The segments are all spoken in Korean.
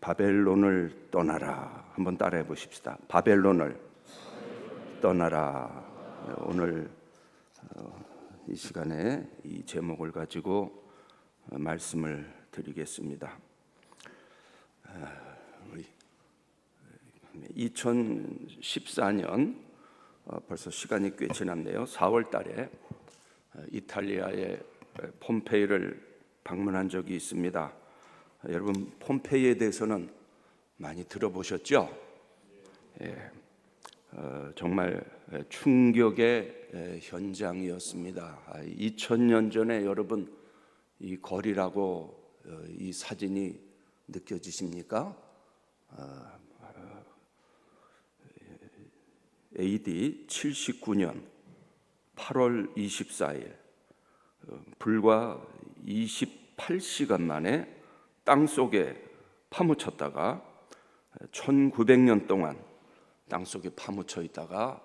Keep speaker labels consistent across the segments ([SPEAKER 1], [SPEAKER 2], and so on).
[SPEAKER 1] 바벨론을 떠나라. 한번 따라해 보십시다. 바벨론을 떠나라. 오늘 이 시간에 이 제목을 가지고 말씀을 드리겠습니다. 2014년 벌써 시간이 꽤 지났네요. 4월 달에 이탈리아의 폼페이를 방문한 적이 있습니다. 여러분, 폼페이에 대해서는 많이 들어보셨죠? 정말 충격의 현장이었습니다. 2000년 전에 여러분, 이 거리라고 이 사진이 느껴지십니까? AD 79년 8월 24일 불과 28시간 만에 땅속에 파묻혔다가 1900년 동안 땅속에 파묻혀 있다가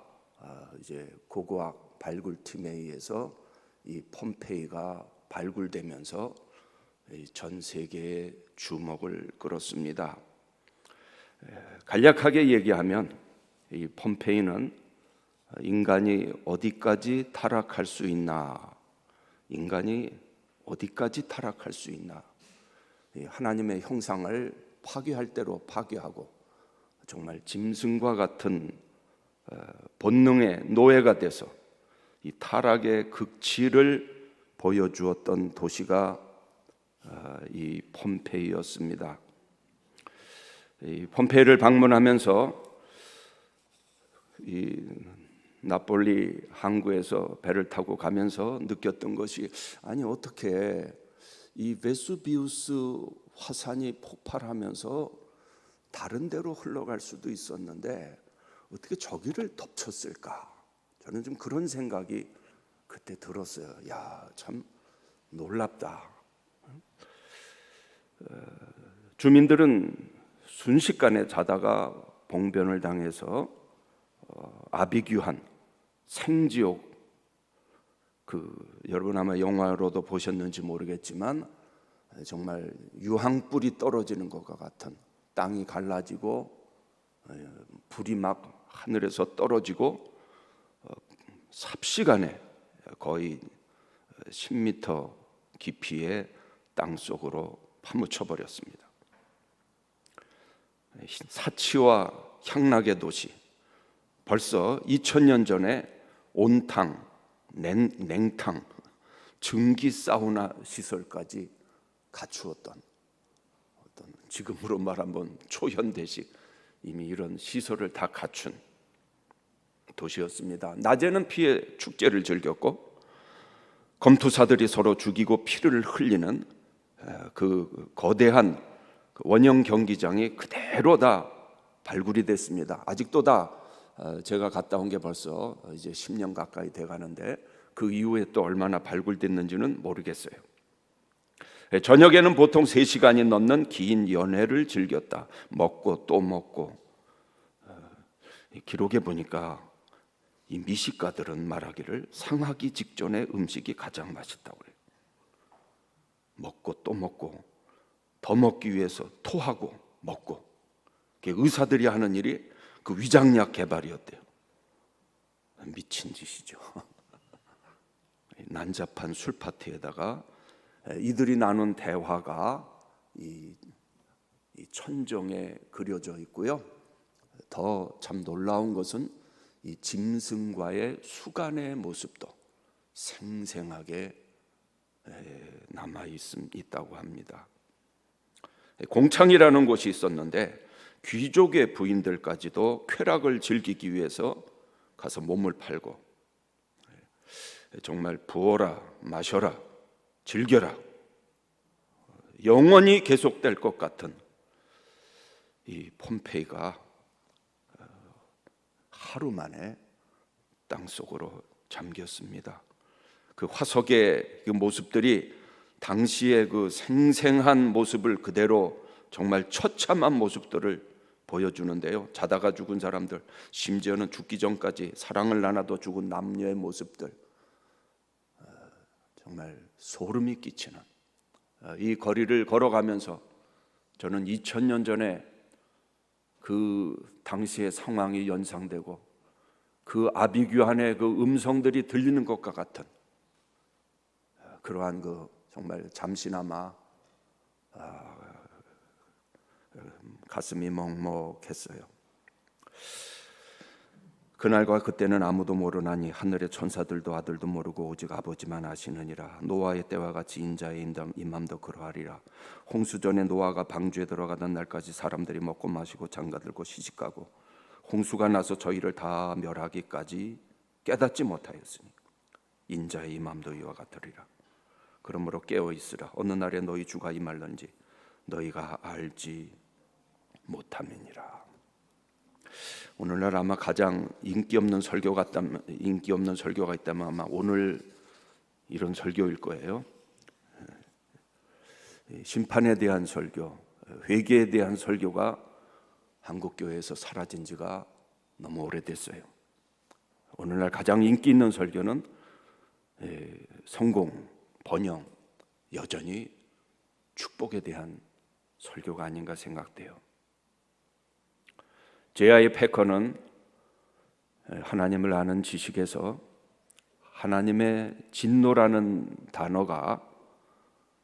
[SPEAKER 1] 이제 고고학 발굴팀에 의해서 이 폼페이가 발굴되면서 전 세계의 주목을 끌었습니다. 간략하게 얘기하면 이 폼페이는 인간이 어디까지 타락할 수 있나, 인간이 어디까지 타락할 수 있나, 하나님의 형상을 파괴할 대로 파괴하고 정말 짐승과 같은 본능의 노예가 돼서 이 타락의 극치를 보여주었던 도시가 이 폼페이였습니다. 이 폼페이를 방문하면서 이 나폴리 항구에서 배를 타고 가면서 느꼈던 것이, 아니 어떻게 이 베수비우스 화산이 폭발하면서 다른 데로 흘러갈 수도 있었는데 어떻게 저기를 덮쳤을까? 저는 좀 그런 생각이 그때 들었어요. 야, 참 놀랍다. 주민들은 순식간에 자다가 봉변을 당해서 아비규환, 생지옥, 여러분 아마 영화로도 보셨는지 모르겠지만 정말 유황불이 떨어지는 것과 같은, 땅이 갈라지고 불이 막 하늘에서 떨어지고 삽시간에 거의 10m 깊이의 땅 속으로 파묻혀 버렸습니다. 사치와 향락의 도시, 벌써 2000년 전에 온탕, 냉탕, 증기 사우나 시설까지 갖추었던, 어떤 지금으로 말하면 초현대식 이미 이런 시설을 다 갖춘 도시였습니다. 낮에는 피해 축제를 즐겼고 검투사들이 서로 죽이고 피를 흘리는 그 거대한 원형 경기장이 그대로 다 발굴이 됐습니다. 아직도 다 제가 갔다 온 게 벌써 이제 10년 가까이 돼 가는데 그 이후에 또 얼마나 발굴됐는지는 모르겠어요. 저녁에는 보통 3시간이 넘는 긴 연회를 즐겼다. 먹고 또 먹고. 기록에 보니까 이 미식가들은 말하기를 상하기 직전에 음식이 가장 맛있다고 그래요. 먹고 또 먹고, 더 먹기 위해서 토하고 먹고. 의사들이 하는 일이 그 위장약 개발이었대요. 미친 짓이죠. 난잡한 술 파티에다가 이들이 나눈 대화가 이 천정에 그려져 있고요. 더 참 놀라운 것은 이 짐승과의 수간의 모습도 생생하게 남아 있다고 합니다. 공창이라는 곳이 있었는데 귀족의 부인들까지도 쾌락을 즐기기 위해서 가서 몸을 팔고, 정말 부어라, 마셔라, 즐겨라, 영원히 계속될 것 같은 이 폼페이가 하루 만에 땅속으로 잠겼습니다. 그 화석의 그 모습들이 당시의 그 생생한 모습을 그대로, 정말 처참한 모습들을 보여주는데요. 자다가 죽은 사람들, 심지어는 죽기 전까지 사랑을 나눠도 죽은 남녀의 모습들, 정말 소름이 끼치는 이 거리를 걸어가면서 저는 2000년 전에 그 당시의 상황이 연상되고 그 아비규환의 그 음성들이 들리는 것과 같은 그러한 그 정말 잠시나마 가슴이 먹먹했어요. 그날과 그때는 아무도 모르나니 하늘의 천사들도 아들도 모르고 오직 아버지만 아시느니라. 노아의 때와 같이 인자의 임함도 그러하리라. 홍수전에 노아가 방주에 들어가던 날까지 사람들이 먹고 마시고 장가들고 시집가고 홍수가 나서 저희를 다 멸하기까지 깨닫지 못하였으니 인자의 임함도 이와 같으리라. 그러므로 깨어 있으라. 어느 날에 너희 주가 임할런지 너희가 알지 못함이니라. 오늘날 아마 가장 인기 없는 설교가 있다면 아마 오늘 이런 설교일 거예요. 심판에 대한 설교, 회개에 대한 설교가 한국 교회에서 사라진 지가 너무 오래됐어요. 오늘날 가장 인기 있는 설교는 성공, 번영, 여전히 축복에 대한 설교가 아닌가 생각돼요. 제아의 패커는 하나님을 아는 지식에서 하나님의 진노라는 단어가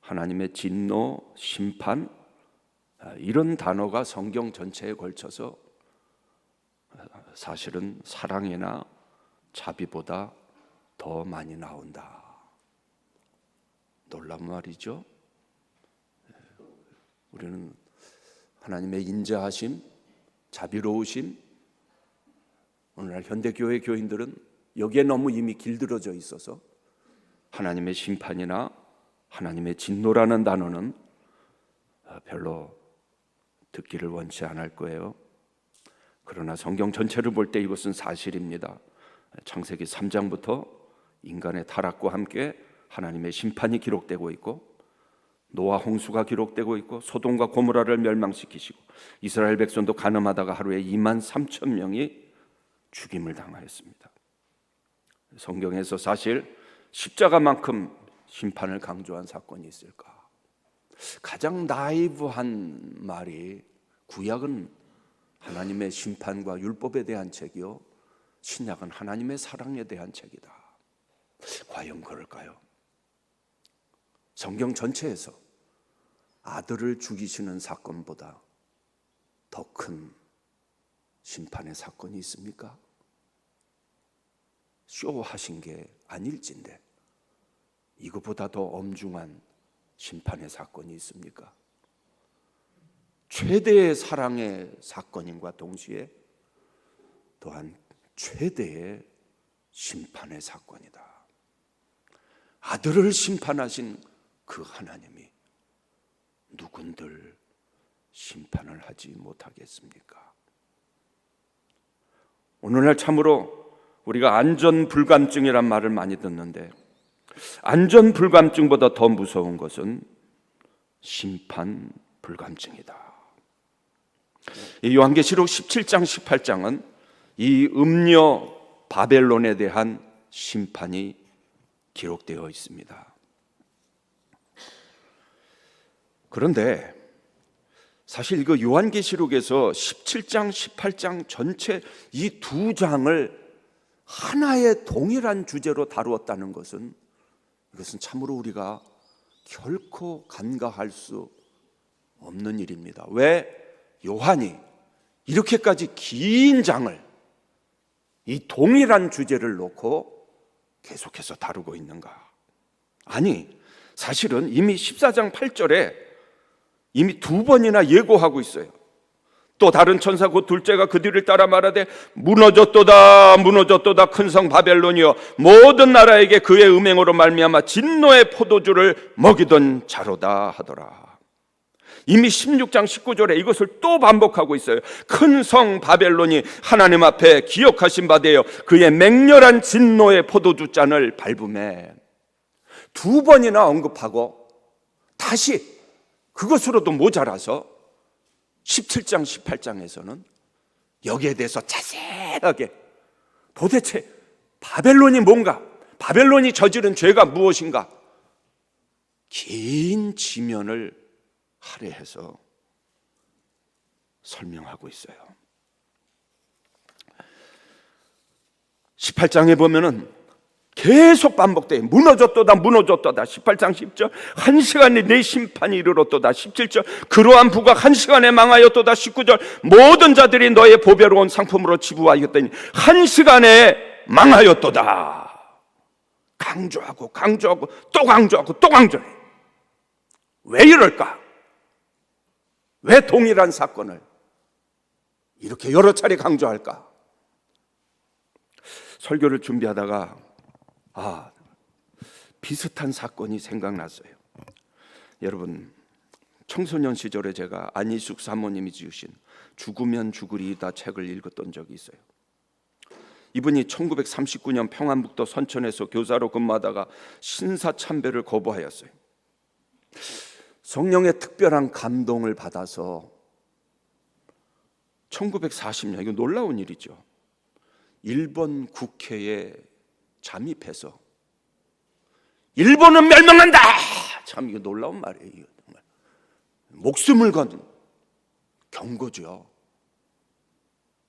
[SPEAKER 1] 하나님의 진노, 심판 이런 단어가 성경 전체에 걸쳐서 사실은 사랑이나 자비보다 더 많이 나온다. 놀라운 말이죠. 우리는 하나님의 인자하심, 자비로우심, 오늘날 현대교회 교인들은 여기에 너무 이미 길들어져 있어서 하나님의 심판이나 하나님의 진노라는 단어는 별로 듣기를 원치 않을 거예요. 그러나 성경 전체를 볼 때 이것은 사실입니다. 창세기 3장부터 인간의 타락과 함께 하나님의 심판이 기록되고 있고 노아 홍수가 기록되고 있고 소돔과 고모라를 멸망시키시고 이스라엘 백성도 간음하다가 하루에 23,000명이 죽임을 당하였습니다. 성경에서 사실 십자가만큼 심판을 강조한 사건이 있을까? 가장 나이브한 말이 구약은 하나님의 심판과 율법에 대한 책이요, 신약은 하나님의 사랑에 대한 책이다. 과연 그럴까요? 성경 전체에서 아들을 죽이시는 사건보다 더 큰 심판의 사건이 있습니까? 쇼하신 게 아닐진데 이거보다 더 엄중한 심판의 사건이 있습니까? 최대의 사랑의 사건임과 동시에 또한 최대의 심판의 사건이다. 아들을 심판하신 그 하나님이 누군들 심판을 하지 못하겠습니까? 오늘날 참으로 우리가 안전불감증이란 말을 많이 듣는데 안전불감증보다 더 무서운 것은 심판불감증이다. 이 요한계시록 17장 18장은 이 음녀 바벨론에 대한 심판이 기록되어 있습니다. 그런데 사실 이거 요한계시록에서 17장, 18장 전체 이 두 장을 하나의 동일한 주제로 다루었다는 것은 이것은 참으로 우리가 결코 간과할 수 없는 일입니다. 왜 요한이 이렇게까지 긴 장을 이 동일한 주제를 놓고 계속해서 다루고 있는가? 아니, 사실은 이미 14장 8절에 이미 두 번이나 예고하고 있어요. 또 다른 천사 곧 둘째가 그 뒤를 따라 말하되 무너졌도다 무너졌도다 큰 성 바벨론이여 모든 나라에게 그의 음행으로 말미암아 진노의 포도주를 먹이던 자로다 하더라. 이미 16장 19절에 이것을 또 반복하고 있어요. 큰 성 바벨론이 하나님 앞에 기억하신 바 되어 그의 맹렬한 진노의 포도주 잔을 밟음에 두 번이나 언급하고 다시 그것으로도 모자라서 17장 18장에서는 여기에 대해서 자세하게 도대체 바벨론이 뭔가, 바벨론이 저지른 죄가 무엇인가 긴 지면을 할애해서 설명하고 있어요. 18장에 보면은 계속 반복돼요. 무너졌도다 무너졌도다. 18장 10절 한 시간에 내 심판이 이르렀도다. 17절 그러한 부각 한 시간에 망하였도다. 19절 모든 자들이 너의 보배로운 상품으로 지부하였더니 한 시간에 망하였도다. 강조하고 강조하고 또 강조하고 또 강조해. 왜 이럴까? 왜 동일한 사건을 이렇게 여러 차례 강조할까? 설교를 준비하다가 비슷한 사건이 생각났어요. 여러분, 청소년 시절에 제가 안희숙 사모님이 지으신 죽으면 죽으리이다 책을 읽었던 적이 있어요. 이분이 1939년 평안북도 선천에서 교사로 근무하다가 신사참배를 거부하였어요. 성령의 특별한 감동을 받아서 1940년, 이거 놀라운 일이죠. 일본 국회에 잠입해서 일본은 멸망한다. 참 이거 놀라운 말이에요. 정말 목숨을 건 경고죠.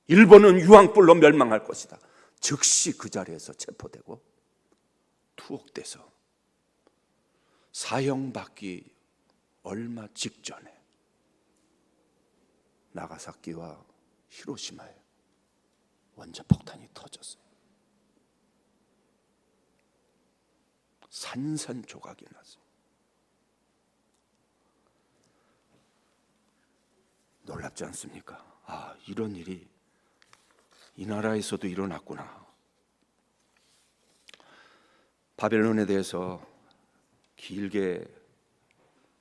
[SPEAKER 1] 일본은 유황불로 멸망할 것이다. 즉시 그 자리에서 체포되고 투옥돼서 사형받기 얼마 직전에 나가사키와 히로시마에 원자폭탄이 터졌어요. 산산조각이 났어요. 놀랍지 않습니까? 이런 일이 이 나라에서도 일어났구나. 바벨론에 대해서 길게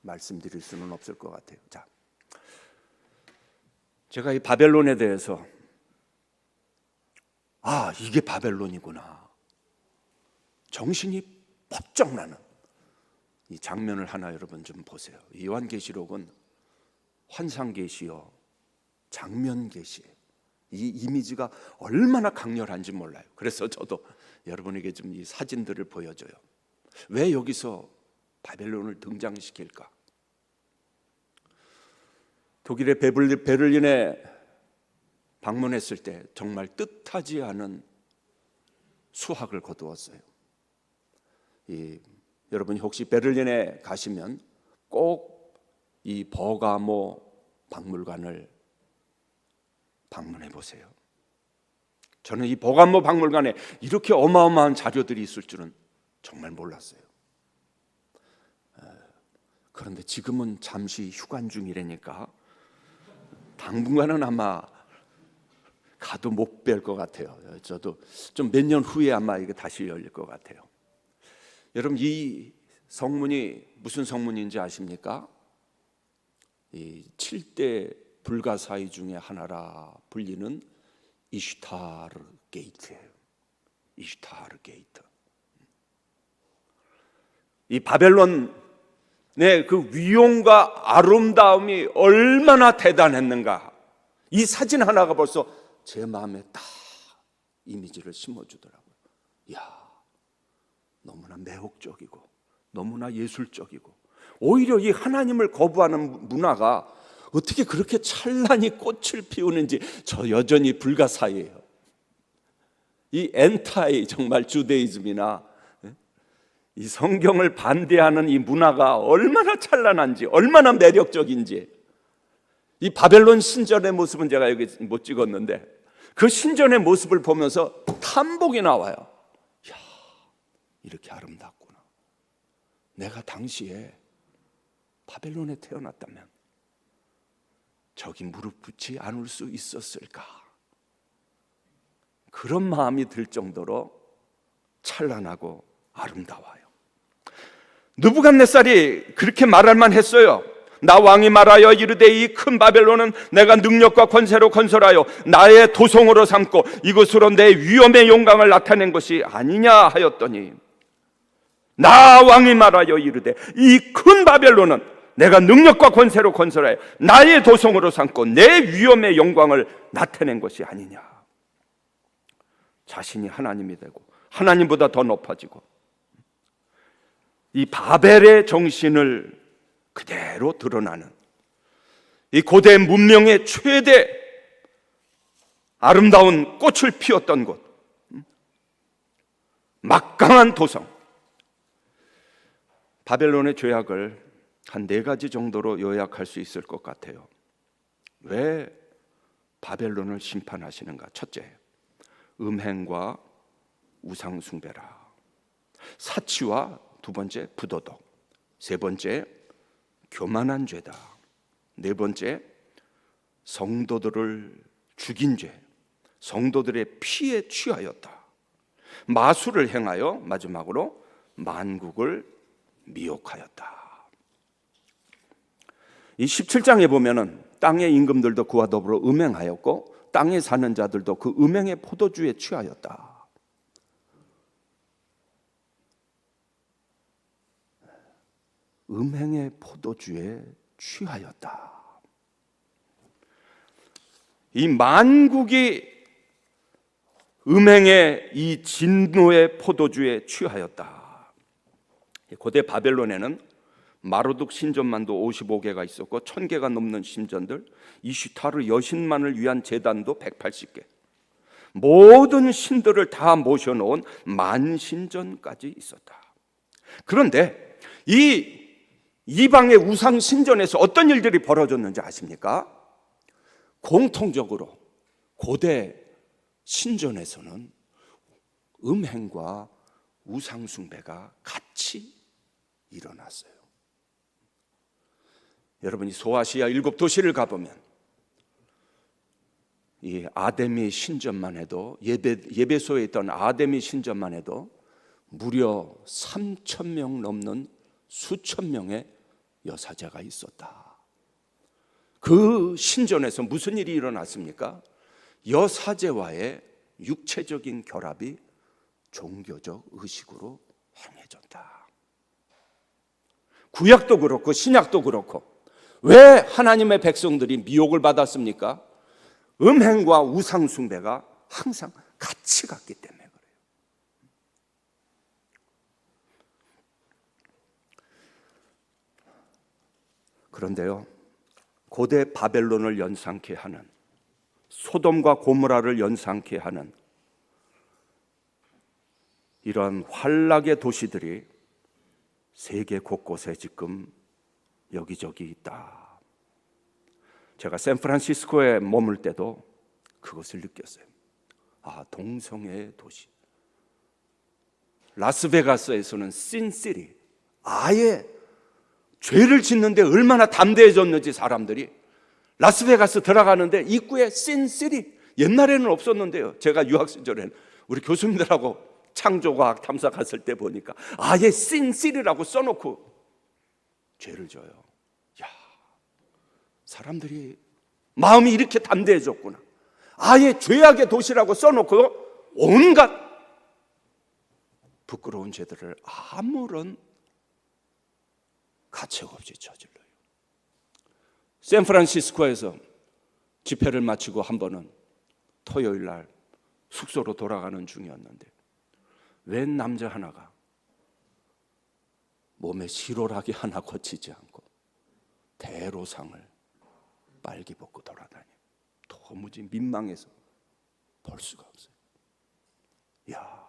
[SPEAKER 1] 말씀드릴 수는 없을 것 같아요. 자, 제가 이 바벨론에 대해서 이게 바벨론이구나, 정신이 번쩍 나는 이 장면을 하나 여러분 좀 보세요. 요한계시록은 환상계시요 장면계시예요. 이 이미지가 얼마나 강렬한지 몰라요. 그래서 저도 여러분에게 좀 이 사진들을 보여줘요. 왜 여기서 바벨론을 등장시킬까? 독일의 베를린에 방문했을 때 정말 뜻하지 않은 수확을 거두었어요. 여러분이 혹시 베를린에 가시면 꼭 이 버가모 박물관을 방문해 보세요. 저는 이 버가모 박물관에 이렇게 어마어마한 자료들이 있을 줄은 정말 몰랐어요. 그런데 지금은 잠시 휴관 중이라니까 당분간은 아마 가도 못 뵐 것 같아요. 저도 좀 몇 년 후에 아마 이게 다시 열릴 것 같아요. 여러분, 이 성문이 무슨 성문인지 아십니까? 이 7대 불가사의 중에 하나라 불리는 이슈타르 게이트예요. 이슈타르 게이트. 이 바벨론의 그 위용과 아름다움이 얼마나 대단했는가, 이 사진 하나가 벌써 제 마음에 딱 이미지를 심어주더라고요. 너무나 매혹적이고 너무나 예술적이고, 오히려 이 하나님을 거부하는 문화가 어떻게 그렇게 찬란히 꽃을 피우는지 저 여전히 불가사의예요. 이 엔타이 정말 주데이즘이나 이 성경을 반대하는 이 문화가 얼마나 찬란한지, 얼마나 매력적인지. 이 바벨론 신전의 모습은 제가 여기 못 찍었는데 그 신전의 모습을 보면서 탐복이 나와요. 이렇게 아름답구나. 내가 당시에 바벨론에 태어났다면 저기 무릎 꿇지 않을 수 있었을까? 그런 마음이 들 정도로 찬란하고 아름다워요. 느부갓네살이 그렇게 말할 만했어요. 나 왕이 말하여 이르되 이 큰 바벨론은 내가 능력과 권세로 건설하여 나의 도성으로 삼고 이것으로 내 위엄의 영광을 나타낸 것이 아니냐 하였더니, 나 왕이 말하여 이르되 이 큰 바벨론은 내가 능력과 권세로 건설하여 나의 도성으로 삼고 내 위엄의 영광을 나타낸 것이 아니냐. 자신이 하나님이 되고 하나님보다 더 높아지고 이 바벨의 정신을 그대로 드러나는 이 고대 문명의 최대 아름다운 꽃을 피웠던 곳, 막강한 도성. 바벨론의 죄악을 한 4가지 정도로 요약할 수 있을 것 같아요. 왜 바벨론을 심판하시는가? 첫째, 음행과 우상숭배라. 사치와 두 번째, 부도덕. 세 번째, 교만한 죄다. 네 번째, 성도들을 죽인 죄, 성도들의 피에 취하였다. 마술을 행하여 마지막으로 만국을 미혹하였다. 이 17장에 보면은 땅의 임금들도 그와 더불어 음행하였고 땅에 사는 자들도 그 음행의 포도주에 취하였다. 음행의 포도주에 취하였다. 이 만국이 음행의 이 진노의 포도주에 취하였다. 고대 바벨론에는 마르둑 신전만도 55개가 있었고 1000개가 넘는 신전들, 이슈타르 여신만을 위한 제단도 180개, 모든 신들을 다 모셔놓은 만신전까지 있었다. 그런데 이 이방의 우상 신전에서 어떤 일들이 벌어졌는지 아십니까? 공통적으로 고대 신전에서는 음행과 우상 숭배가 같이 일어났어요. 여러분이 소아시아 7도시를 가보면 이 아데미 신전만 해도 예배소에 있던 아데미 신전만 해도 무려 3,000명 넘는 수천 명의 여사제가 있었다. 그 신전에서 무슨 일이 일어났습니까? 여사제와의 육체적인 결합이 종교적 의식으로 행해졌다. 구약도 그렇고 신약도 그렇고 왜 하나님의 백성들이 미혹을 받았습니까? 음행과 우상 숭배가 항상 같이 갔기 때문에 그래요. 그런데요, 고대 바벨론을 연상케 하는, 소돔과 고모라를 연상케 하는 이러한 환락의 도시들이 세계 곳곳에 지금 여기저기 있다. 제가 샌프란시스코에 머물 때도 그것을 느꼈어요. 아, 동성애의 도시. 라스베가스에서는 신시티, 아예 죄를 짓는데 얼마나 담대해졌는지 사람들이 라스베가스 들어가는데 입구에 신시티, 옛날에는 없었는데요. 제가 유학 시절에는 우리 교수님들하고 창조과학 탐사 갔을 때 보니까 아예 신시티라고 써놓고 죄를 져요. 야, 사람들이 마음이 이렇게 담대해졌구나. 아예 죄악의 도시라고 써놓고 온갖 부끄러운 죄들을 아무런 가책 없이 저질러요. 샌프란시스코에서 집회를 마치고 한 번은 토요일 날 숙소로 돌아가는 중이었는데 웬 남자 하나가 몸에 실오라기 하나 거치지 않고 대로상을 빨기 벗고 돌아다녀. 도무지 민망해서 볼 수가 없어요. 야,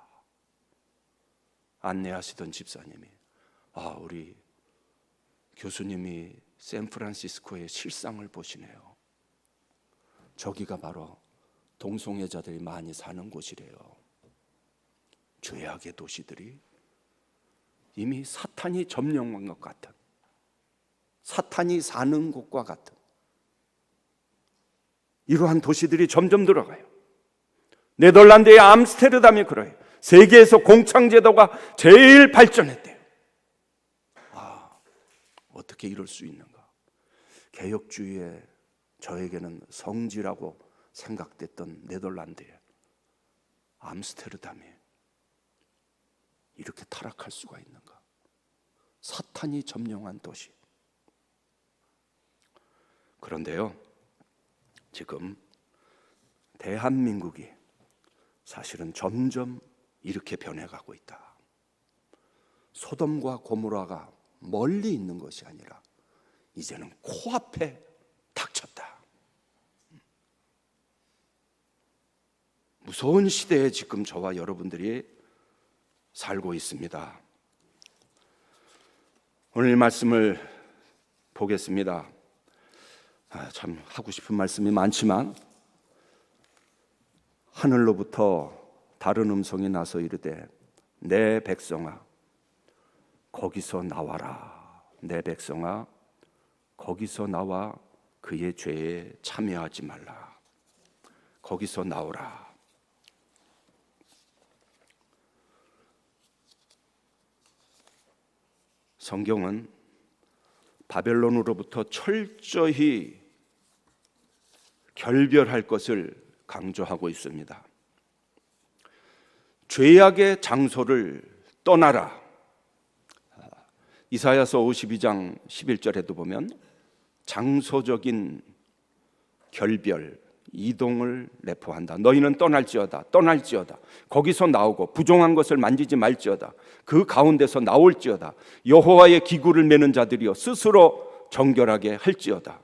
[SPEAKER 1] 안내하시던 집사님이 우리 교수님이 샌프란시스코의 실상을 보시네요. 저기가 바로 동성애자들이 많이 사는 곳이래요. 죄악의 도시들이 이미 사탄이 점령한 것 같은, 사탄이 사는 곳과 같은 이러한 도시들이 점점 들어가요. 네덜란드의 암스테르담이 그래요. 세계에서 공창제도가 제일 발전했대요. 어떻게 이럴 수 있는가? 개혁주의의 저에게는 성지라고 생각됐던 네덜란드의 암스테르담이 이렇게 타락할 수가 있는가? 사탄이 점령한 도시. 그런데요, 지금 대한민국이 사실은 점점 이렇게 변해가고 있다. 소돔과 고모라가 멀리 있는 것이 아니라 이제는 코앞에 닥쳐 무서운 시대에 지금 저와 여러분들이 살고 있습니다. 오늘 말씀을 보겠습니다. 참 하고 싶은 말씀이 많지만, 하늘로부터 다른 음성이 나서 이르되 내 백성아 거기서 나와라. 내 백성아 거기서 나와 그의 죄에 참여하지 말라. 거기서 나오라. 성경은 바벨론으로부터 철저히 결별할 것을 강조하고 있습니다. 죄악의 장소를 떠나라. 이사야서 52장 11절에도 보면 장소적인 결별, 이동을 내포한다. 너희는 떠날지어다. 떠날지어다. 거기서 나오고 부정한 것을 만지지 말지어다. 그 가운데서 나올지어다. 여호와의 기구를 메는 자들이여 스스로 정결하게 할지어다.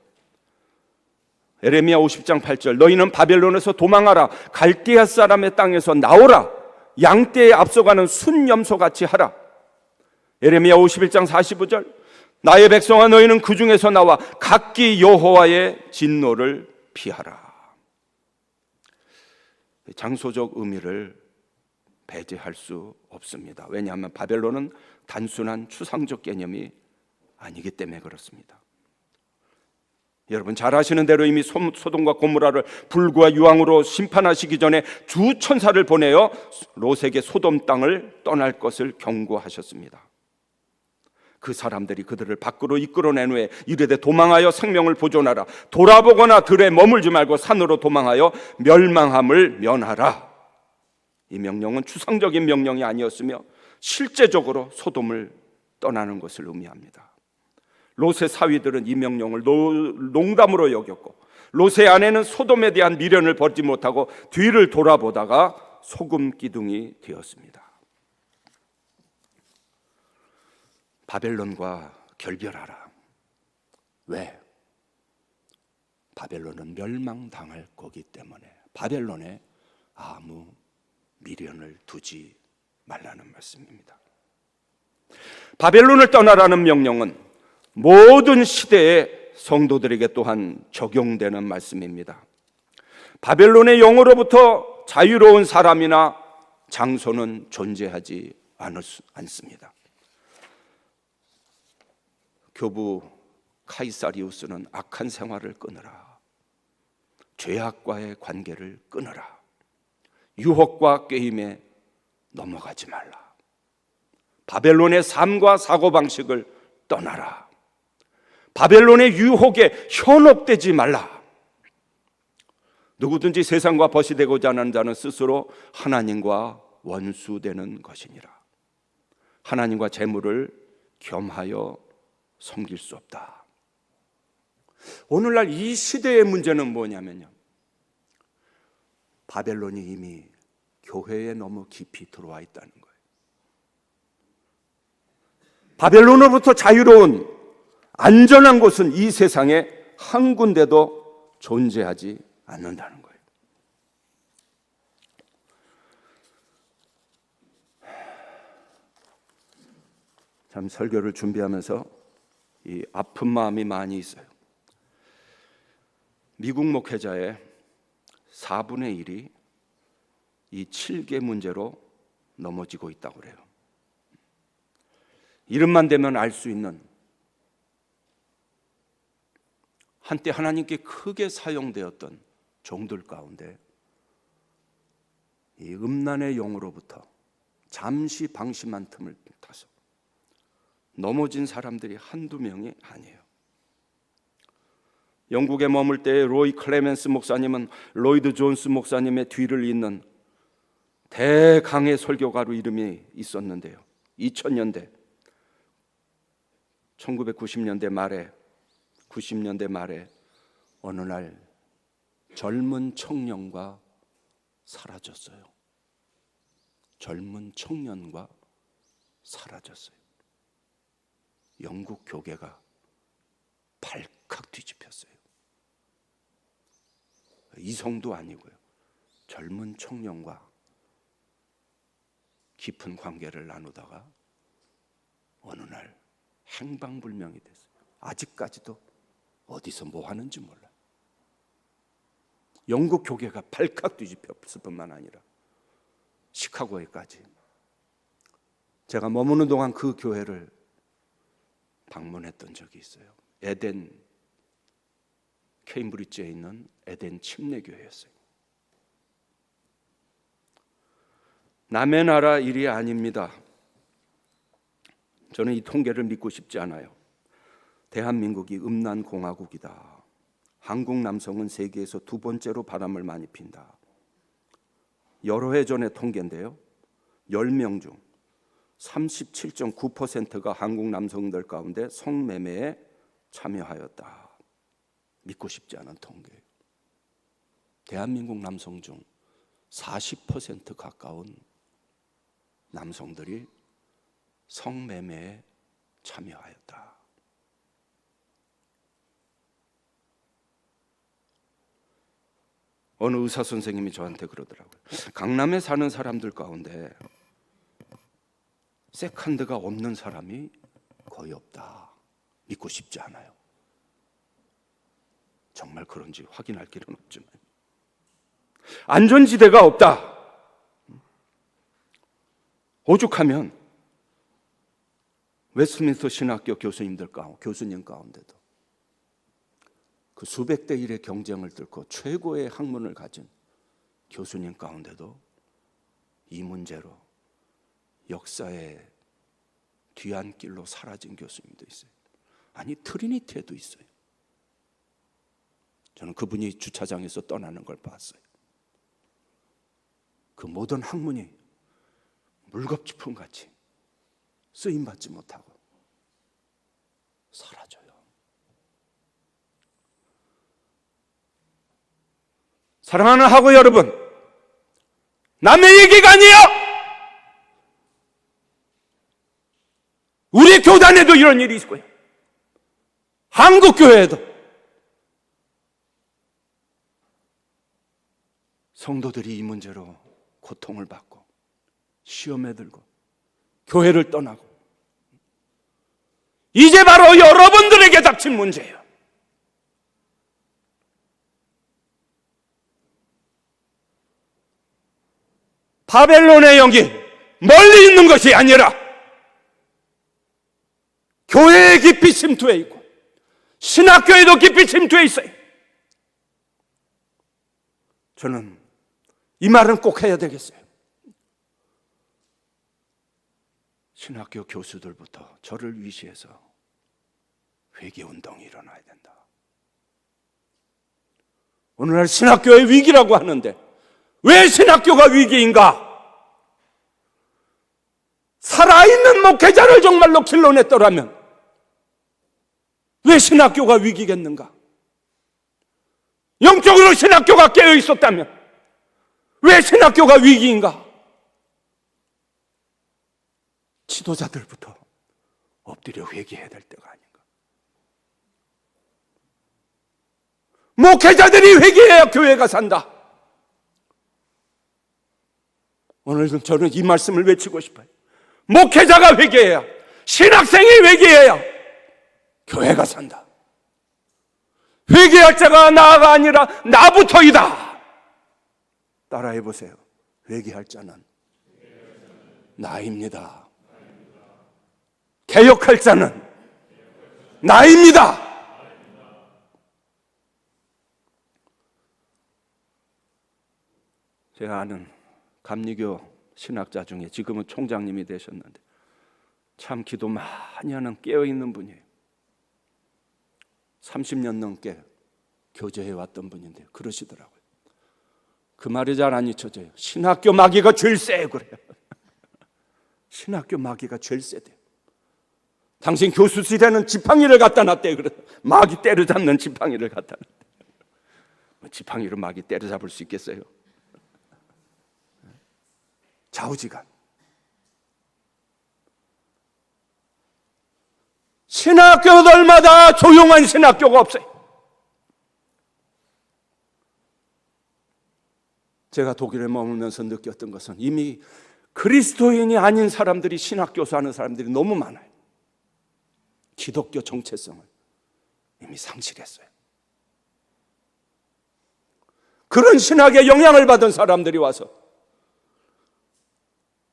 [SPEAKER 1] 에레미야 50장 8절 너희는 바벨론에서 도망하라. 갈대아 사람의 땅에서 나오라. 양떼에 앞서가는 순염소같이 하라. 에레미야 51장 45절 나의 백성아 너희는 그 중에서 나와 각기 여호와의 진노를 피하라. 장소적 의미를 배제할 수 없습니다. 왜냐하면 바벨론은 단순한 추상적 개념이 아니기 때문에 그렇습니다. 여러분 잘 아시는 대로 이미 소돔과 고모라를 불과 유황으로 심판하시기 전에 주 천사를 보내어 롯에게 소돔 땅을 떠날 것을 경고하셨습니다. 그 사람들이 그들을 밖으로 이끌어낸 후에 이르되 도망하여 생명을 보존하라. 돌아보거나 들에 머물지 말고 산으로 도망하여 멸망함을 면하라. 이 명령은 추상적인 명령이 아니었으며 실제적으로 소돔을 떠나는 것을 의미합니다. 롯의 사위들은 이 명령을 농담으로 여겼고 롯의 아내는 소돔에 대한 미련을 버리지 못하고 뒤를 돌아보다가 소금 기둥이 되었습니다. 바벨론과 결별하라. 왜? 바벨론은 멸망당할 거기 때문에 바벨론에 아무 미련을 두지 말라는 말씀입니다. 바벨론을 떠나라는 명령은 모든 시대의 성도들에게 또한 적용되는 말씀입니다. 바벨론의 영으로부터 자유로운 사람이나 장소는 존재하지 않습니다. 교부 카이사리우스는 악한 생활을 끊으라. 죄악과의 관계를 끊으라. 유혹과 게임에 넘어가지 말라. 바벨론의 삶과 사고방식을 떠나라. 바벨론의 유혹에 현혹되지 말라. 누구든지 세상과 벗이 되고자 하는 자는 스스로 하나님과 원수되는 것이니라. 하나님과 재물을 겸하여 섬길 수 없다. 오늘날 이 시대의 문제는 뭐냐면요, 바벨론이 이미 교회에 너무 깊이 들어와 있다는 거예요. 바벨론으로부터 자유로운 안전한 곳은 이 세상에 한 군데도 존재하지 않는다는 거예요. 참 설교를 준비하면서 이 아픈 마음이 많이 있어요. 미국 목회자의 4분의 1이 이 7개 문제로 넘어지고 있다고 그래요. 이름만 대면 알 수 있는, 한때 하나님께 크게 사용되었던 종들 가운데 이 음란의 영으로부터 잠시 방심한 틈을 타서 넘어진 사람들이 한두 명이 아니에요. 영국에 머물 때 로이 클레멘스 목사님은 로이드 존스 목사님의 뒤를 잇는 대강의 설교가로 이름이 있었는데요, 2000년대 1990년대 말에 90년대 말에 어느 날 젊은 청년과 사라졌어요. 젊은 청년과 사라졌어요. 영국 교계가 발칵 뒤집혔어요. 이성도 아니고요, 젊은 청년과 깊은 관계를 나누다가 어느 날 행방불명이 됐어요. 아직까지도 어디서 뭐 하는지 몰라요. 영국 교계가 발칵 뒤집혔을 뿐만 아니라 시카고에까지. 제가 머무는 동안 그 교회를 방문했던 적이 있어요. 에덴, 케임브리지에 있는 에덴 침례교회였어요. 남의 나라 일이 아닙니다. 저는 이 통계를 믿고 싶지 않아요. 대한민국이 음란 공화국이다. 한국 남성은 세계에서 두 번째로 바람을 많이 핀다. 여러 해 전의 통계인데요, 10명 중 37.9%가 한국 남성들 가운데 성매매에 참여하였다. 믿고 싶지 않은 통계예요. 대한민국 남성 중 40% 가까운 남성들이 성매매에 참여하였다. 어느 의사 선생님이 저한테 그러더라고요. 강남에 사는 사람들 가운데 세컨드가 없는 사람이 거의 없다. 믿고 싶지 않아요. 정말 그런지 확인할 길은 없지만 안전지대가 없다. 오죽하면 웨스트민스터 신학교 교수님 가운데도 그 수백 대 1의 경쟁을 뚫고 최고의 학문을 가진 교수님 가운데도 이 문제로 역사의 뒤안길로 사라진 교수님도 있어요. 아니, 트리니티에도 있어요. 저는 그분이 주차장에서 떠나는 걸 봤어요. 그 모든 학문이 물겁지품같이 쓰임받지 못하고 사라져요. 사랑하는 학우 여러분, 남의 얘기가 아니에요. 우리 교단에도 이런 일이 있고요, 한국 교회에도 성도들이 이 문제로 고통을 받고 시험에 들고 교회를 떠나고, 이제 바로 여러분들에게 닥친 문제예요. 바벨론의 영이 멀리 있는 것이 아니라 교회에 깊이 침투해 있고 신학교에도 깊이 침투해 있어요. 저는 이 말은 꼭 해야 되겠어요. 신학교 교수들부터 저를 위시해서 회개운동이 일어나야 된다. 오늘날 신학교의 위기라고 하는데 왜 신학교가 위기인가? 살아있는 목회자를 정말로 길러냈더라면 왜 신학교가 위기겠는가? 영적으로 신학교가 깨어 있었다면 왜 신학교가 위기인가? 지도자들부터 엎드려 회개해야 될 때가 아닌가? 목회자들이 회개해야 교회가 산다. 오늘 저는 이 말씀을 외치고 싶어요. 목회자가 회개해야, 신학생이 회개해야 교회가 산다. 회개할 자가 나가 아니라 나부터이다. 따라해 보세요. 회개할 자는 나입니다. 개혁할 자는 나입니다. 제가 아는 감리교 신학자 중에 지금은 총장님이 되셨는데 참 기도 많이 하는 깨어있는 분이에요. 30년 넘게 교제해 왔던 분인데 그러시더라고요. 그 말이 잘 안 잊혀져요. 신학교 마귀가 제일 세 그래요. 신학교 마귀가 제일 세대요. 당신 교수실에는 지팡이를 갖다 놨대. 그래. 마귀 때려잡는 지팡이를 갖다 놨대. 지팡이로 마귀 때려잡을 수 있겠어요? 좌우지간. 신학교들마다 조용한 신학교가 없어요.
[SPEAKER 2] 제가 독일에 머물면서 느꼈던 것은 이미 그리스도인이 아닌 사람들이 신학교수 하는 사람들이 너무 많아요. 기독교 정체성을 이미 상실했어요. 그런 신학에 영향을 받은 사람들이 와서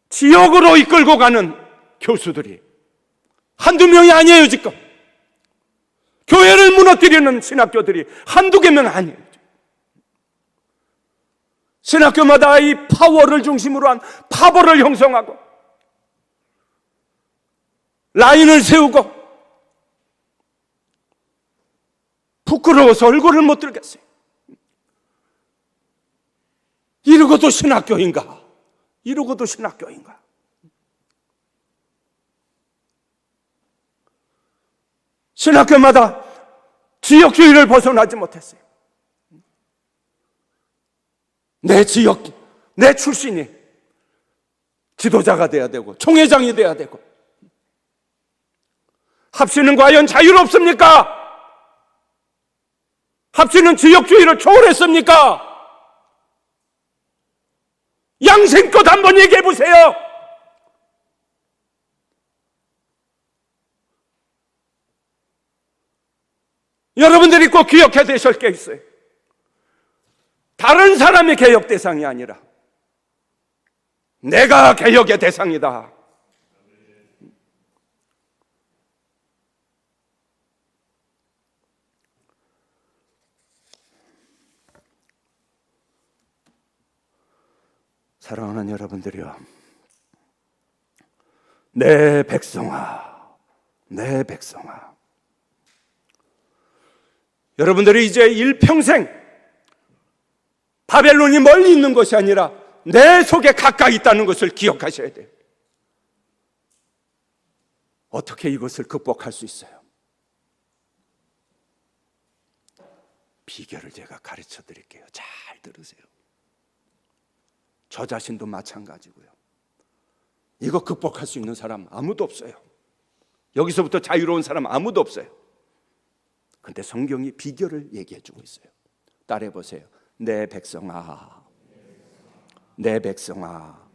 [SPEAKER 2] 지역으로 이끌고 가는 교수들이 한두 명이 아니에요. 지금 교회를 무너뜨리는 신학교들이 한두 개면 아니에요. 신학교마다 이 파워를 중심으로 한 파벌을 형성하고 라인을 세우고 부끄러워서 얼굴을 못 들겠어요. 이러고도 신학교인가? 이러고도 신학교인가? 신학교마다 지역주의를 벗어나지 못했어요. 내 지역, 내 출신이 지도자가 돼야 되고 총회장이 돼야 되고. 합시는 과연 자유롭습니까? 합시는 지역주의를 초월했습니까? 양심껏 한번 얘기해 보세요. 여러분들이 꼭 기억해야 되실 게 있어요. 다른 사람이 개혁 대상이 아니라 내가 개혁의 대상이다. 사랑하는 여러분들이여, 내 백성아, 내 백성아, 여러분들이 이제 일평생 바벨론이 멀리 있는 것이 아니라 내 속에 가까이 있다는 것을 기억하셔야 돼요. 어떻게 이것을 극복할 수 있어요? 비결을 제가 가르쳐 드릴게요. 잘 들으세요. 저 자신도 마찬가지고요. 이거 극복할 수 있는 사람 아무도 없어요. 여기서부터 자유로운 사람 아무도 없어요. 근데 성경이 비결을 얘기해 주고 있어요. 따라해 보세요. 내 백성아, 내 백성아.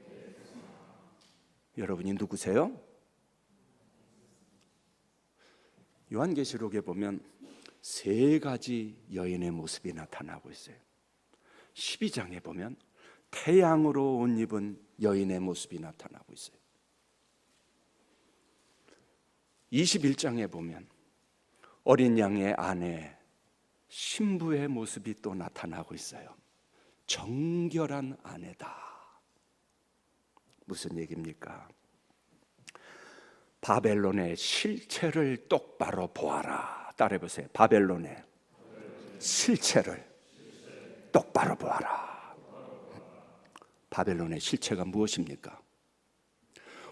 [SPEAKER 2] 여러분이 누구세요? 요한계시록에 보면 세 가지 여인의 모습이 나타나고 있어요. 12장에 보면 태양으로 옷 입은 여인의 모습이 나타나고 있어요. 21장에 보면 어린 양의 아내 신부의 모습이 또 나타나고 있어요. 정결한 아내다. 무슨 얘기입니까? 바벨론의 실체를 똑바로 보아라. 따라해보세요. 바벨론의 실체를 똑바로 보아라. 바벨론의 실체가 무엇입니까?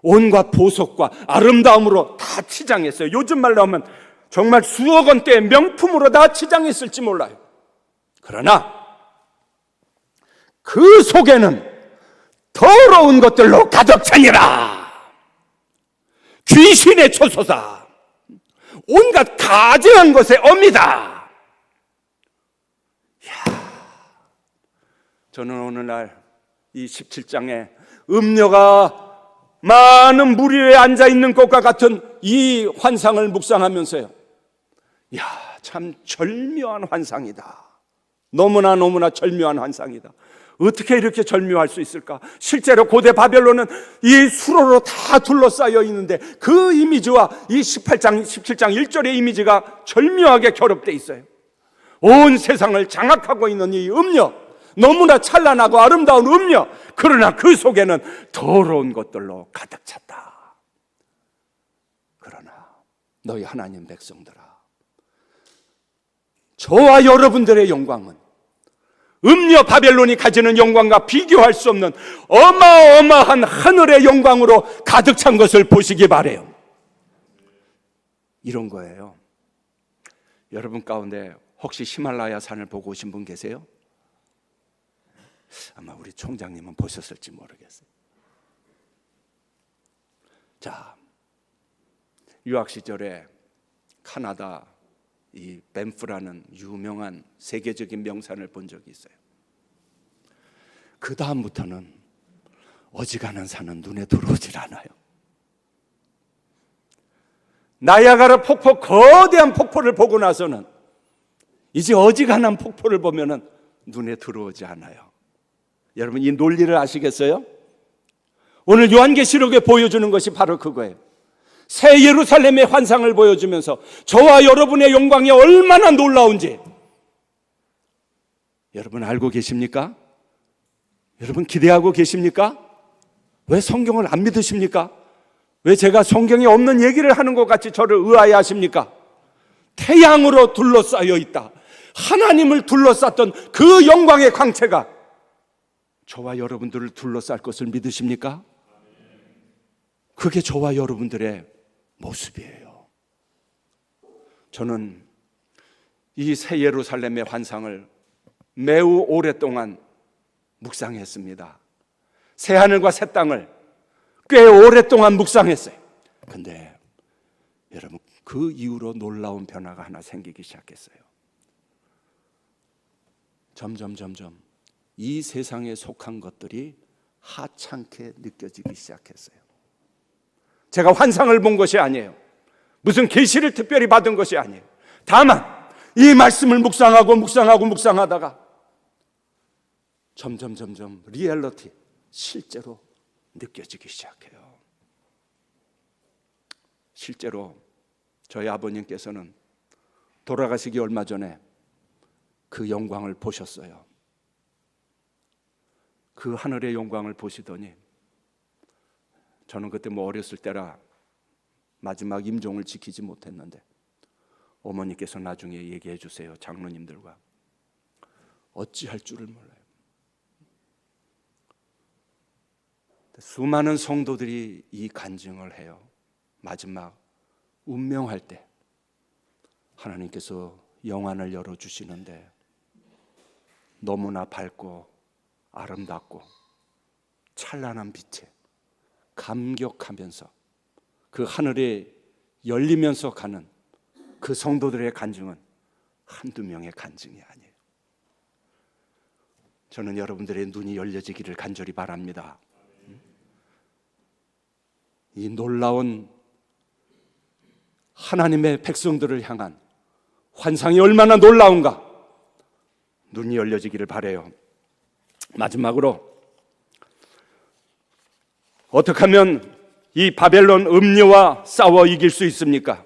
[SPEAKER 2] 온갖 보석과 아름다움으로 다 치장했어요. 요즘 말로 하면 정말 수억 원대의 명품으로 다 치장했을지 몰라요. 그러나 그 속에는 더러운 것들로 가득 차니라. 귀신의 초소다. 온갖 가증한 것의 엄이다. 저는 오늘날 이 17장에 음녀가 많은 물 위에 앉아있는 것과 같은 이 환상을 묵상하면서요, 참 절묘한 환상이다. 너무나 절묘한 환상이다. 어떻게 이렇게 절묘할 수 있을까? 실제로 고대 바벨론은 이 수로로 다 둘러싸여 있는데 그 이미지와 이 17장 1절의 이미지가 절묘하게 결합되어 있어요. 온 세상을 장악하고 있는 이 음녀, 너무나 찬란하고 아름다운 음녀, 그러나 그 속에는 더러운 것들로 가득 찼다. 그러나 너희 하나님 백성들아, 저와 여러분들의 영광은 음녀 바벨론이 가지는 영광과 비교할 수 없는 어마어마한 하늘의 영광으로 가득 찬 것을 보시기 바라요. 이런 거예요. 여러분 가운데 혹시 히말라야 산을 보고 오신 분 계세요? 아마 우리 총장님은 보셨을지 모르겠어요. 자, 유학 시절에 카나다 이 밴프라는 유명한 세계적인 명산을 본 적이 있어요. 그 다음부터는 어지간한 산은 눈에 들어오질 않아요. 나야가라 폭포, 거대한 폭포를 보고 나서는 이제 어지간한 폭포를 보면은 눈에 들어오지 않아요. 여러분, 이 논리를 아시겠어요? 오늘 요한계시록에 보여주는 것이 바로 그거예요. 새 예루살렘의 환상을 보여주면서 저와 여러분의 영광이 얼마나 놀라운지 여러분 알고 계십니까? 여러분 기대하고 계십니까? 왜 성경을 안 믿으십니까? 왜 제가 성경에 없는 얘기를 하는 것 같이 저를 의아해 하십니까? 태양으로 둘러싸여 있다. 하나님을 둘러쌌던 그 영광의 광채가 저와 여러분들을 둘러쌀 것을 믿으십니까? 그게 저와 여러분들의 모습이에요. 저는 이 새 예루살렘의 환상을 매우 오랫동안 묵상했습니다. 새 하늘과 새 땅을 꽤 오랫동안 묵상했어요. 근데 여러분, 그 이후로 놀라운 변화가 하나 생기기 시작했어요. 점점 이 세상에 속한 것들이 하찮게 느껴지기 시작했어요. 제가 환상을 본 것이 아니에요. 무슨 계시를 특별히 받은 것이 아니에요. 다만 이 말씀을 묵상하다가 점점 리얼리티, 실제로 느껴지기 시작해요. 실제로 저희 아버님께서는 돌아가시기 얼마 전에 그 영광을 보셨어요. 그 하늘의 영광을 보시더니 저는 그때 어렸을 때라 마지막 임종을 지키지 못했는데 어머니께서 나중에 얘기해 주세요. 장로님들과 어찌할 줄을 몰라요. 수많은 성도들이 이 간증을 해요. 마지막 운명할 때 하나님께서 영안을 열어주시는데 너무나 밝고 아름답고 찬란한 빛에 감격하면서 그 하늘에 열리면서 가는 그 성도들의 간증은 한두 명의 간증이 아니에요. 저는 여러분들의 눈이 열려지기를 간절히 바랍니다. 이 놀라운 하나님의 백성들을 향한 환상이 얼마나 놀라운가 눈이 열려지기를 바라요. 마지막으로 어떻게 하면 이 바벨론 음녀와 싸워 이길 수 있습니까?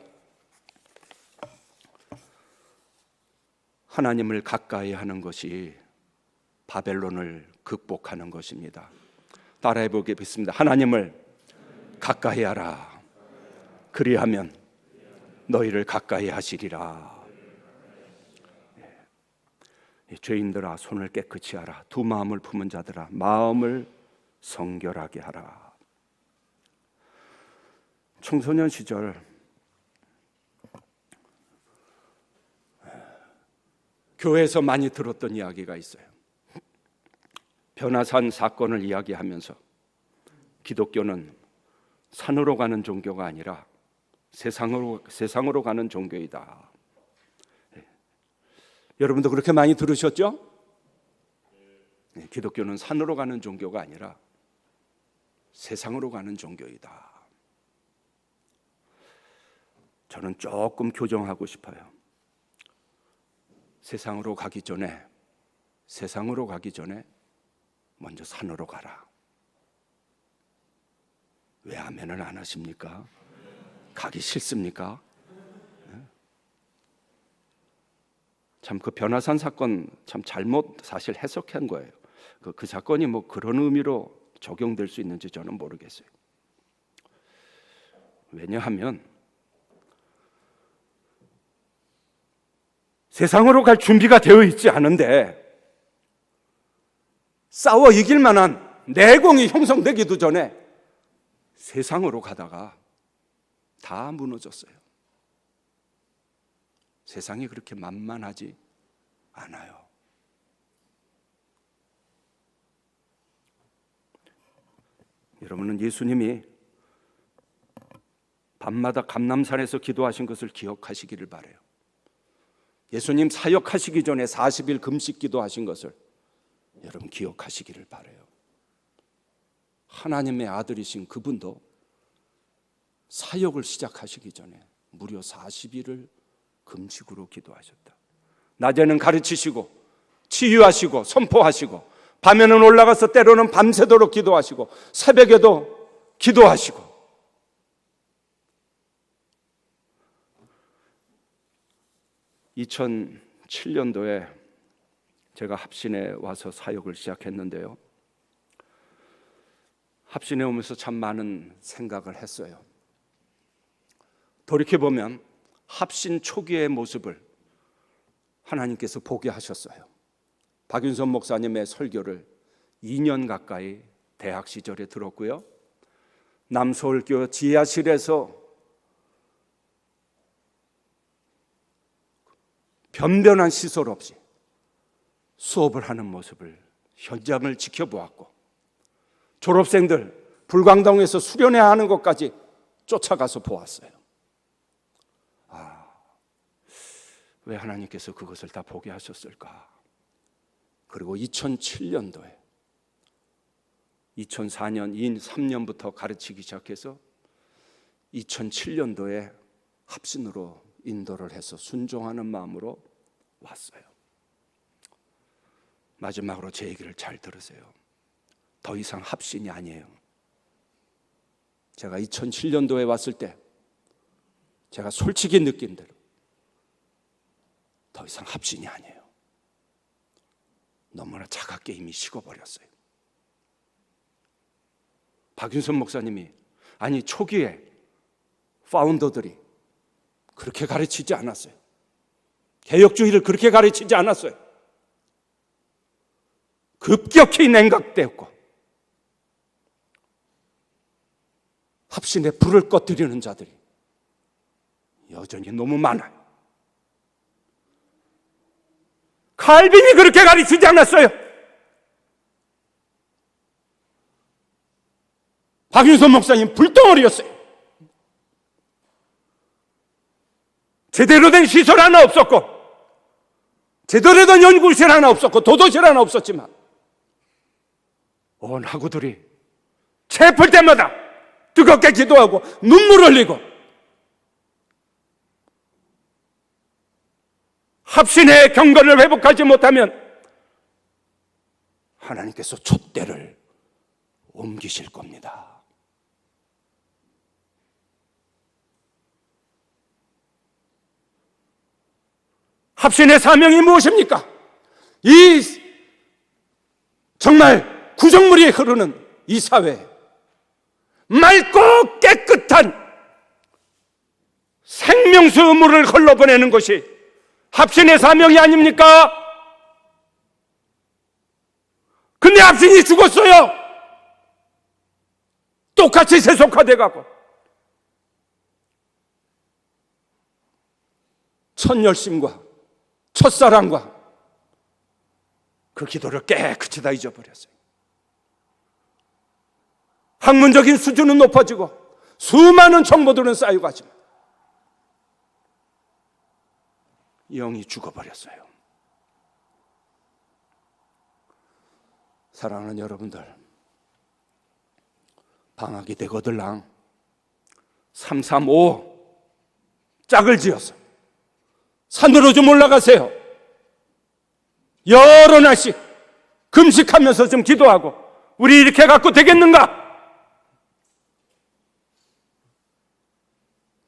[SPEAKER 2] 하나님을 가까이 하는 것이 바벨론을 극복하는 것입니다. 따라해 보겠습니다. 하나님을 가까이 하라. 그리하면 너희를 가까이 하시리라. 죄인들아, 손을 깨끗이 하라. 두 마음을 품은 자들아, 마음을 성결하게 하라. 청소년 시절 교회에서 많이 들었던 이야기가 있어요. 변화산 사건을 이야기하면서 기독교는 산으로 가는 종교가 아니라 세상으로 가는 종교이다. 여러분도 그렇게 많이 들으셨죠? 기독교는 산으로 가는 종교가 아니라 세상으로 가는 종교이다. 저는 조금 교정하고 싶어요. 세상으로 가기 전에 먼저 산으로 가라. 왜 아멘을 안 하십니까? 가기 싫습니까? 참 그 변화산 사건 참 잘못 사실 해석한 거예요. 그 사건이 그런 의미로 적용될 수 있는지 저는 모르겠어요. 왜냐하면 세상으로 갈 준비가 되어 있지 않은데 싸워 이길 만한 내공이 형성되기도 전에 세상으로 가다가 다 무너졌어요. 세상이 그렇게 만만하지 않아요. 여러분은 예수님이 밤마다 감람산에서 기도하신 것을 기억하시기를 바라요. 예수님 사역하시기 전에 40일 금식 기도하신 것을 여러분 기억하시기를 바라요. 하나님의 아들이신 그분도 사역을 시작하시기 전에 무려 40일을 금식으로 기도하셨다. 낮에는 가르치시고 치유하시고 선포하시고 밤에는 올라가서 때로는 밤새도록 기도하시고 새벽에도 기도하시고. 2007년도에 제가 합신에 와서 사역을 시작했는데요, 합신에 오면서 참 많은 생각을 했어요. 돌이켜보면 합신 초기의 모습을 하나님께서 보게 하셨어요. 박윤선 목사님의 설교를 2년 가까이 대학 시절에 들었고요, 남서울교 지하실에서 변변한 시설 없이 수업을 하는 모습을, 현장을 지켜보았고, 졸업생들 불광동에서 수련회 하는 것까지 쫓아가서 보았어요. 왜 하나님께서 그것을 다 보게 하셨을까? 그리고 2007년도에 2004년 인 3년부터 가르치기 시작해서 2007년도에 합신으로 인도를 해서 순종하는 마음으로 왔어요. 마지막으로 제 얘기를 잘 들으세요. 더 이상 합신이 아니에요. 제가 2007년도에 왔을 때 제가 솔직히 느낀 대로 더 이상 합신이 아니에요. 너무나 차갑게 이미 식어버렸어요. 박윤선 목사님이, 아니 초기에 파운더들이 그렇게 가르치지 않았어요. 개혁주의를 그렇게 가르치지 않았어요. 급격히 냉각되었고 합신에 불을 꺼뜨리는 자들이 여전히 너무 많아요. 칼빈이 그렇게 가르치지 않았어요. 박윤선 목사님 불덩어리였어요. 제대로 된 시설 하나 없었고, 제대로 된 연구실 하나 없었고, 도도실 하나 없었지만 온 학우들이 체풀 때마다 뜨겁게 기도하고 눈물 흘리고 합신의 경건을 회복하지 못하면 하나님께서 촛대를 옮기실 겁니다. 합신의 사명이 무엇입니까? 이 정말 구정물이 흐르는 이 사회에 맑고 깨끗한 생명수 물을 흘러보내는 것이 합신의 사명이 아닙니까? 근데 합신이 죽었어요. 똑같이 세속화돼 가고 첫 열심과 첫사랑과 그 기도를 깨끗이 다 잊어버렸어요. 학문적인 수준은 높아지고 수많은 정보들은 쌓이고 하지만 영이 죽어버렸어요. 사랑하는 여러분들, 방학이 되거들랑 335 짝을 지어서 산으로 좀 올라가세요. 여러 날씩 금식하면서 좀 기도하고, 우리 이렇게 갖고 되겠는가?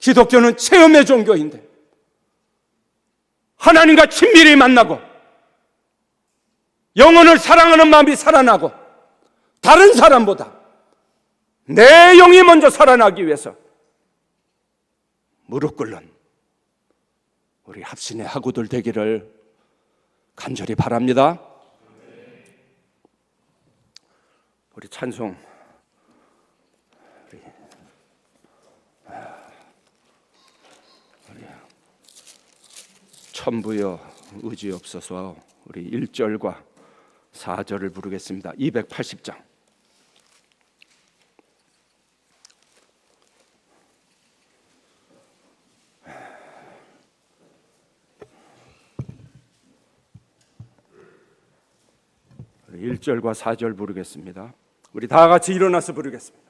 [SPEAKER 2] 기독교는 체험의 종교인데 하나님과 친밀히 만나고 영혼을 사랑하는 마음이 살아나고 다른 사람보다 내 영이 먼저 살아나기 위해서 무릎 꿇는 우리 합신의 학우들 되기를 간절히 바랍니다. 우리 찬송 천부여 의지없어서 우리 1절과 4절을 부르겠습니다. 280장. 1절과 4절 부르겠습니다. 우리 다 같이 일어나서 부르겠습니다.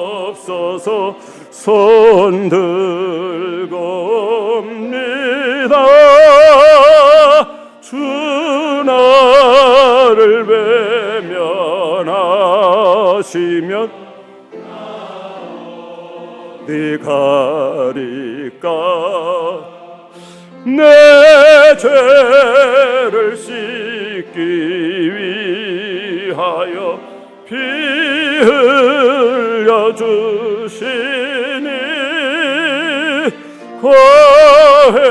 [SPEAKER 2] 전부여의지옵소서 손 들고 옵니다. 주 나를 외면하시면 네 가리까 내 죄를 씻기 위하여 피 흘려 주시니 거하게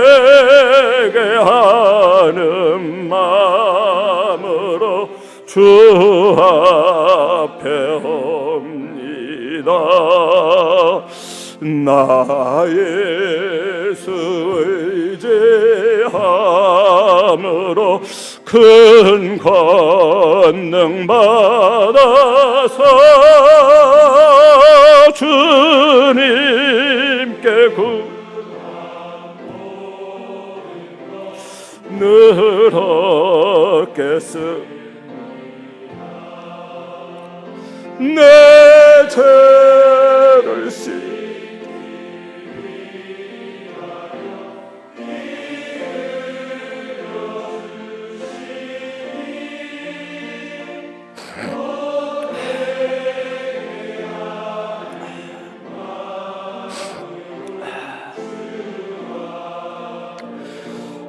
[SPEAKER 2] 하는 마음으로 주 앞에 옵니다. 나 예수 의지함으로 큰 권능 받아서 주님께 늘 얻겠습니다. 내 죄를 씻기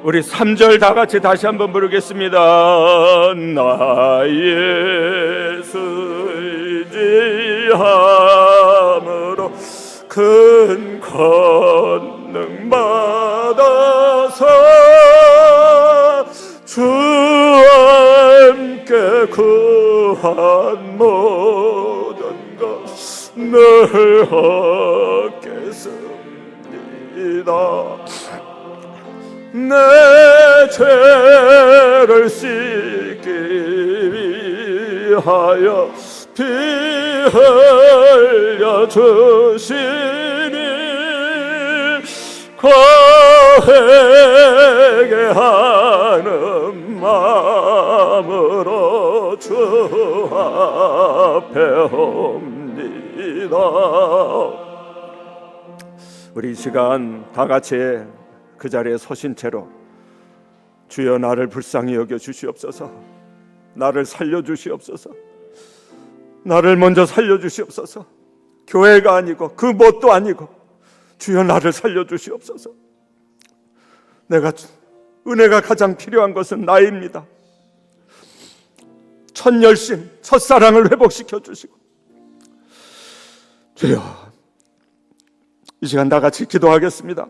[SPEAKER 2] 우리 3절 다 같이 다시 한번 부르겠습니다. 나 예수 의지함으로 큰 권능 받아서 주 함께 구한 모든 것 늘 얻겠습니다. 내 죄를 씻기 위하여 피 흘려 주시니 거하게 하는 마음으로 주 앞에 옵니다. 우리 이 시간 다 같이 그 자리에 서신 채로 주여 나를 불쌍히 여겨 주시옵소서. 나를 살려 주시옵소서. 나를 먼저 살려 주시옵소서. 교회가 아니고 그 뭣도 아니고 주여 나를 살려 주시옵소서. 은혜가 가장 필요한 것은 나입니다. 첫 열심, 첫사랑을 회복시켜 주시고 주여 이 시간 다 같이 기도하겠습니다.